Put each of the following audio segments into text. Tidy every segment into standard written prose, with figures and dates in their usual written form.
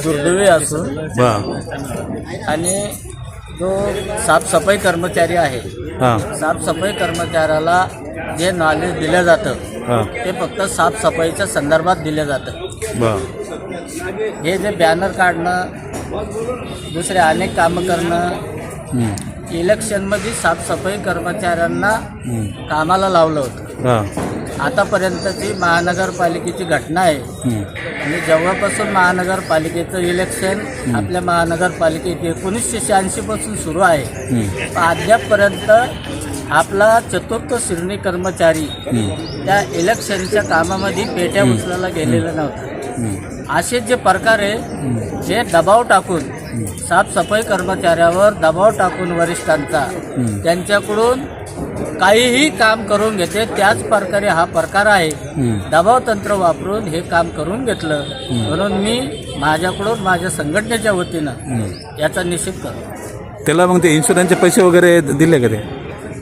दुर्दैवी असून आणि जो साफसफाई कर्मचारी आहे साफसफाई कर्मचाऱ्याला जे नॉलेज दिलं जातं ते फक्त साफसफाईच्या संदर्भात दिलं जातं। हे जे बॅनर काढणं दुसरे अनेक कामं करणं इलेक्शनमध्ये साफसफाई कर्मचाऱ्यांना कामाला लावलं होतं। आतापर्यंतची महानगरपालिकेची घटना आहे आणि जेव्हापासून महानगरपालिकेचं इलेक्शन आपल्या महानगरपालिकेत 1986 पासून सुरू आहे अद्यापपर्यंत आपला चतुर्थ श्रेणी कर्मचारी त्या इलेक्शनच्या कामामध्ये पेट्या उचलायला गेलेला नव्हता। असे जे प्रकार आहे जे दबाव टाकून साफसफाई कर्मचाऱ्यावर दबाव टाकून वरिष्ठांचा त्यांच्याकडून काहीही काम करून घेते त्याच प्रकारे हा प्रकार आहे। दबाव तंत्र वापरून हे काम करून घेतलं म्हणून मी माझ्याकडून माझ्या संघटनेच्या वतीनं याचा निषेध करतो। त्याला मग ते इन्शुरन्सचे पैसे वगैरे दिले का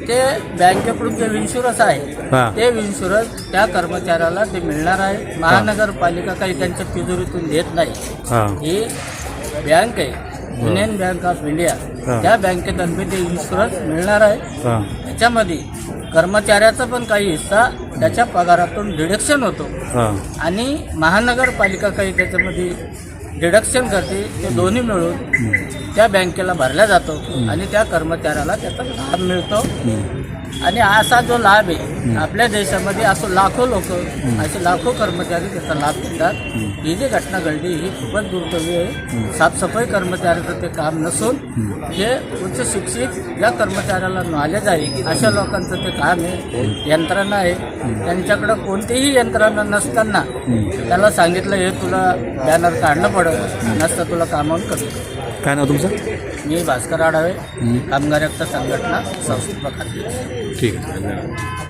ते बँकेकडून जे इन्शुरन्स आहे ते इन्शुरन्स त्या कर्मचाऱ्याला ते मिळणार आहे। महानगरपालिका काही त्यांच्या तिजोरीतून देत नाही। ही बँक आहे युनियन बँक ऑफ इंडिया त्या बँकेतर्फे ते इन्शुरन्स मिळणार आहे। त्याच्यामध्ये कर्मचाऱ्याचा पण काही हिस्सा त्याच्या पगारातून डिडक्शन होतो आणि महानगरपालिका काही त्याच्यामध्ये डिडक्शन करते ते दोन्ही मिळून त्या बँकेला भरला जातो आणि त्या कर्मचाऱ्याला त्याचा लाभ मिळतो। आणि असा जो लाभ आहे आपल्या देशामध्ये असं लाखो लोक असे लाखो कर्मचारी त्याचा लाभ घेतात। ही जी घटना घडली ही खूपच दुर्दैवी आहे। साफसफाई कर्मचाऱ्याचं ते काम नसून जे उच्च शिक्षित ज्या कर्मचाऱ्याला नॉलेज आहे अशा लोकांचं ते काम आहे। यंत्रणा आहे त्यांच्याकडं कोणतीही यंत्रणा नसताना त्याला सांगितलं हे तुला बॅनर काढणं पडत नसतं तुला कामावून करतो। काय नाव तुमचं? मी भास्कर आढावे कामगार एकता संघटना संस्थापक अध्यक्ष। ठीक आहे, धन्यवाद।